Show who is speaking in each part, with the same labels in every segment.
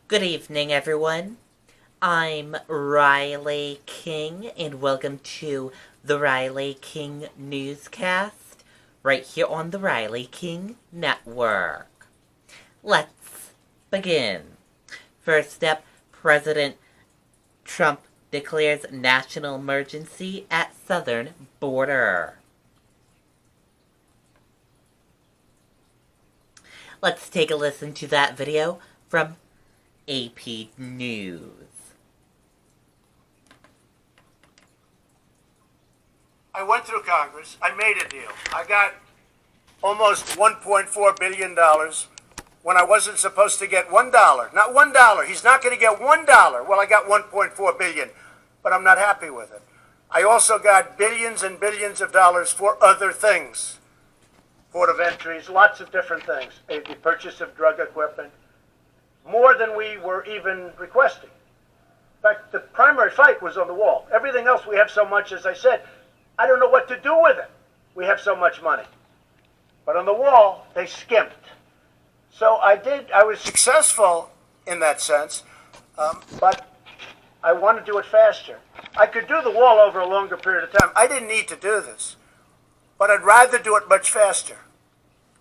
Speaker 1: Good evening, everyone. I'm Riley King, and welcome to the Riley King Newscast, right here on the Riley King Network. Let's begin. First up, President Trump declares national emergency at southern border. Let's take a listen to that video from AP News.
Speaker 2: I went through Congress. I made a deal. I got almost $1.4 billion when I wasn't supposed to get $1. Not $1. He's not going to get $1. Well, I got $1.4 billion, but I'm not happy with it. I also got billions and billions of dollars for other things. Port of entries, lots of different things. The purchase of drug equipment, more than we were even requesting. In fact, the primary fight was on the wall. Everything else we have so much, as I said, I don't know what to do with it. We have so much money. But on the wall, they skimped. So I was successful in that sense, but I want to do it faster. I could do the wall over a longer period of time. I didn't need to do this, but I'd rather do it much faster.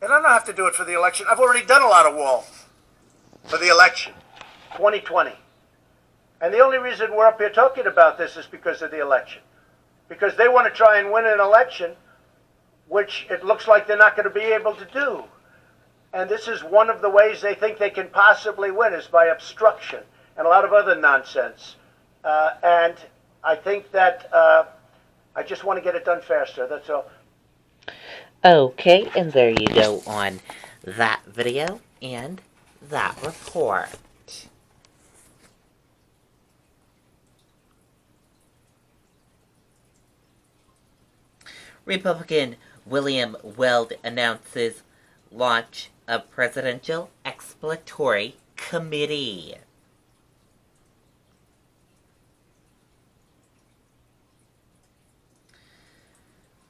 Speaker 2: And I don't have to do it for the election. I've already done a lot of wall for the election, 2020. And the only reason we're up here talking about this is because of the election. Because they want to try and win an election, which it looks like they're not going to be able to do. And this is one of the ways they think they can possibly win, is by obstruction and a lot of other nonsense. And I think that I just want to get it done faster, that's all.
Speaker 1: Okay, and there you go on that video and that report. Republican William Weld announces launch of Presidential Exploratory Committee.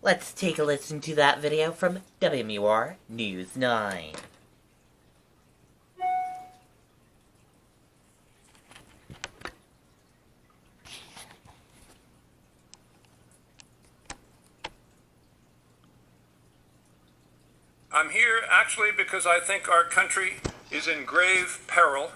Speaker 1: Let's take a listen to that video from WMUR News 9.
Speaker 3: I'm here actually because I think our country is in grave peril,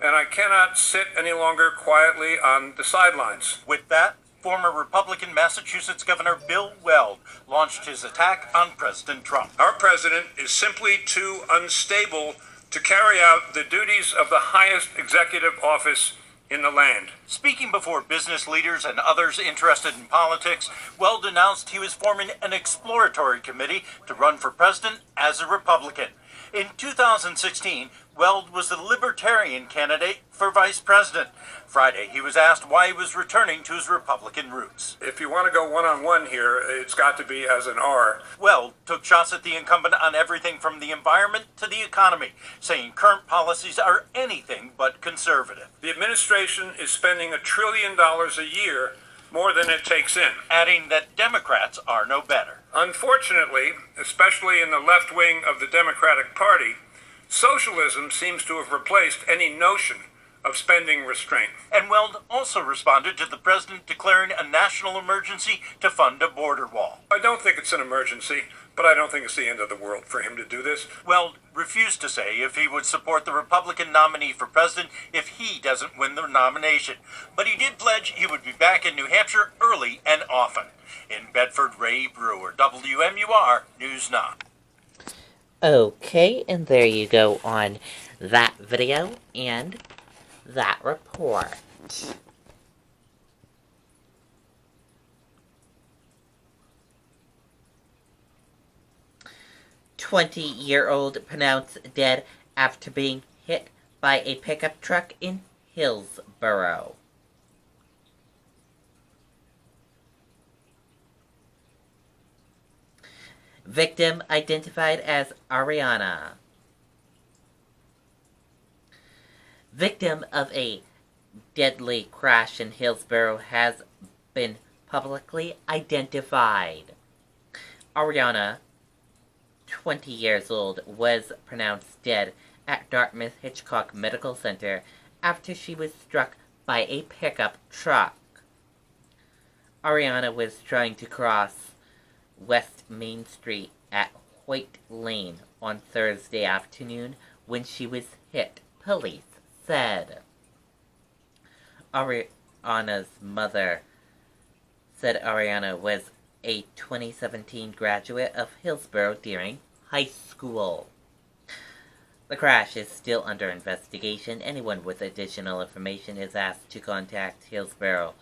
Speaker 3: and I cannot sit any longer quietly on the sidelines.
Speaker 4: With that, former Republican Massachusetts Governor Bill Weld launched his attack on President Trump.
Speaker 3: Our president is simply too unstable to carry out the duties of the highest executive office in the land.
Speaker 4: Speaking before business leaders and others interested in politics, Weld announced he was forming an exploratory committee to run for president as a Republican. In 2016, Weld was the Libertarian candidate for vice president. Friday, he was asked why he was returning to his Republican roots.
Speaker 3: If you want to go one-on-one here, it's got to be as an R.
Speaker 4: Weld took shots at the incumbent on everything from the environment to the economy, saying current policies are anything but conservative.
Speaker 3: The administration is spending $1 trillion a year, more than it takes in.
Speaker 4: Adding that Democrats are no better.
Speaker 3: Unfortunately, especially in the left wing of the Democratic Party, socialism seems to have replaced any notion of spending restraint.
Speaker 4: And Weld also responded to the president declaring a national emergency to fund a border wall.
Speaker 3: I don't think it's an emergency, but I don't think it's the end of the world for him to do this.
Speaker 4: Weld refused to say if he would support the Republican nominee for president if he doesn't win the nomination. But he did pledge he would be back in New Hampshire early and often. In Bedford, Ray Brewer, WMUR News 9.
Speaker 1: Okay, and there you go on that video and that report. 20-year-old pronounced dead after being hit by a pickup truck in Hillsborough. Victim identified as Ariana. Victim of a deadly crash in Hillsborough has been publicly identified. Ariana, 20 years old, was pronounced dead at Dartmouth Hitchcock Medical Center after she was struck by a pickup truck. Ariana was trying to cross West Main Street at Hoyt Lane on Thursday afternoon when she was hit, police said. Ariana's mother said Ariana was a 2017 graduate of Hillsborough during high school. The crash is still under investigation. Anyone with additional information is asked to contact Hillsborough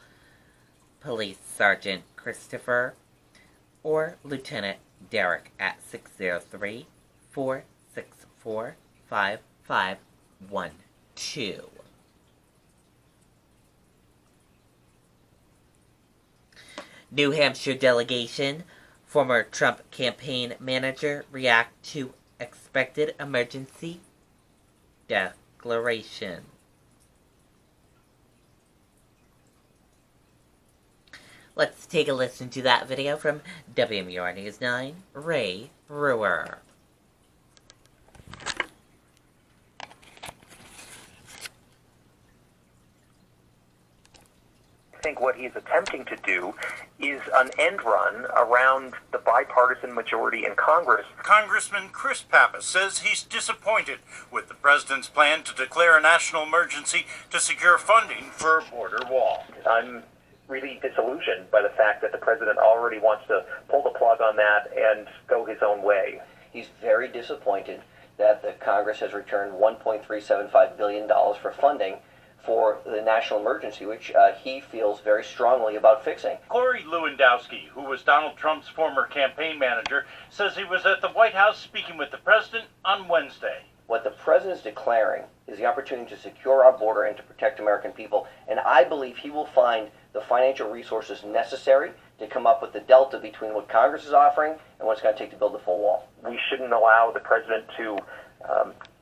Speaker 1: Police Sergeant Christopher or Lieutenant Derek at 603-464-5512. New Hampshire delegation, former Trump campaign manager, react to expected emergency declaration. Let's take a listen to that video from WMUR News 9, Ray Brewer.
Speaker 5: I think what he's attempting to do is an end run around the bipartisan majority in Congress.
Speaker 4: Congressman Chris Pappas says he's disappointed with the president's plan to declare a national emergency to secure funding for a border wall.
Speaker 5: I'm really disillusioned by the fact that the president already wants to pull the plug on that and go his own way.
Speaker 6: He's very disappointed that the Congress has returned $1.375 billion for funding for the national emergency, which he feels very strongly about fixing.
Speaker 4: Corey Lewandowski, who was Donald Trump's former campaign manager, says he was at the White House speaking with the president on Wednesday.
Speaker 6: What the president is declaring is the opportunity to secure our border and to protect American people, and I believe he will find the financial resources necessary to come up with the delta between what Congress is offering and what it's going to take to build the full wall.
Speaker 5: We shouldn't allow the president to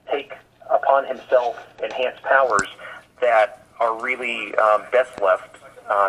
Speaker 5: take upon himself enhanced powers that are really best left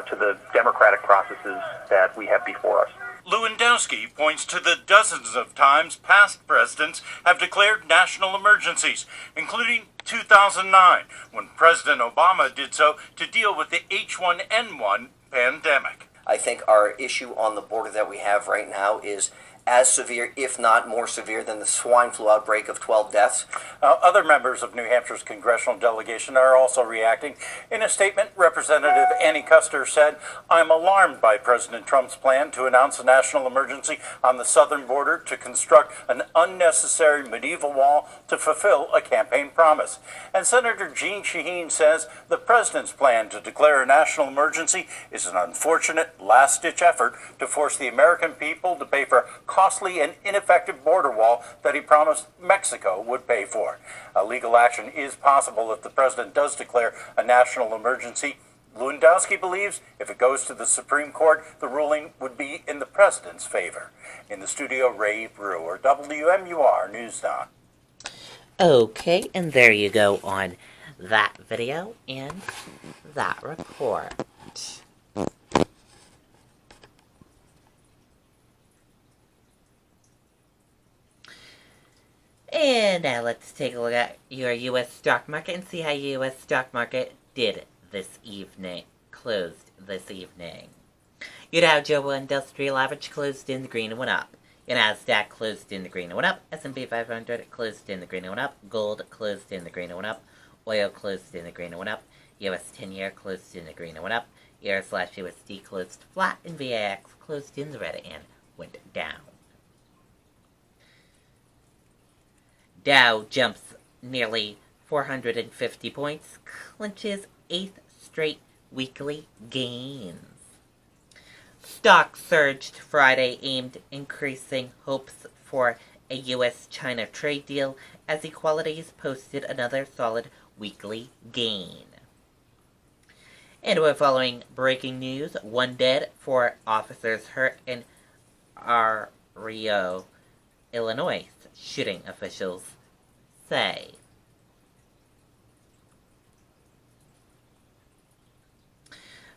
Speaker 5: to the democratic processes that we have before us.
Speaker 4: Lewandowski points to the dozens of times past presidents have declared national emergencies, including 2009, when President Obama did so to deal with the H1N1 pandemic.
Speaker 6: I think our issue on the border that we have right now is as severe, if not more severe, than the swine flu outbreak of 12 deaths.
Speaker 4: Other members of New Hampshire's congressional delegation are also reacting. In a statement, Representative Annie Custer said, "I'm alarmed by President Trump's plan to announce a national emergency on the southern border to construct an unnecessary medieval wall to fulfill a campaign promise." And Senator Jeanne Shaheen says the president's plan to declare a national emergency is an unfortunate last-ditch effort to force the American people to pay for costly and ineffective border wall that he promised Mexico would pay for. Legal action is possible if the president does declare a national emergency. Lewandowski believes if it goes to the Supreme Court, the ruling would be in the president's favor. In the studio, Ray Brewer, WMUR News 9.
Speaker 1: Okay, and there you go on that video and that report. And now let's take a look at your U.S. stock market and see how your U.S. stock market did this evening, closed this evening. Your Dow Jones Industrial Average closed in the green and went up. Your Nasdaq closed in the green and went up. S&P 500 closed in the green and went up. Gold closed in the green and went up. Oil closed in the green and went up. U.S. 10-year closed in the green and went up. EUR/USD closed flat, and VIX closed in the red and went down. Dow jumps nearly 450 points, clinches 8th straight weekly gains. Stocks surged Friday, aimed increasing hopes for a U.S.-China trade deal as Equalities posted another solid weekly gain. And we're following breaking news. 1 dead, 4 officers hurt in Ario, Illinois, shooting officials say.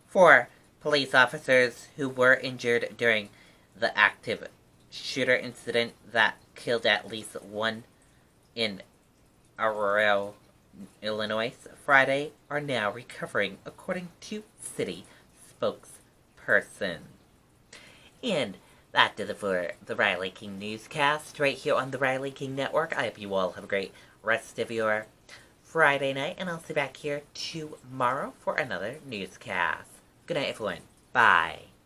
Speaker 1: Four police officers who were injured during the active shooter incident that killed at least one in Aurora, Illinois Friday are now recovering, according to city spokesperson. And that does it for the Riley King Newscast right here on the Riley King Network. I hope you all have a great rest of your Friday night, and I'll see you back here tomorrow for another newscast. Good night, everyone. Bye.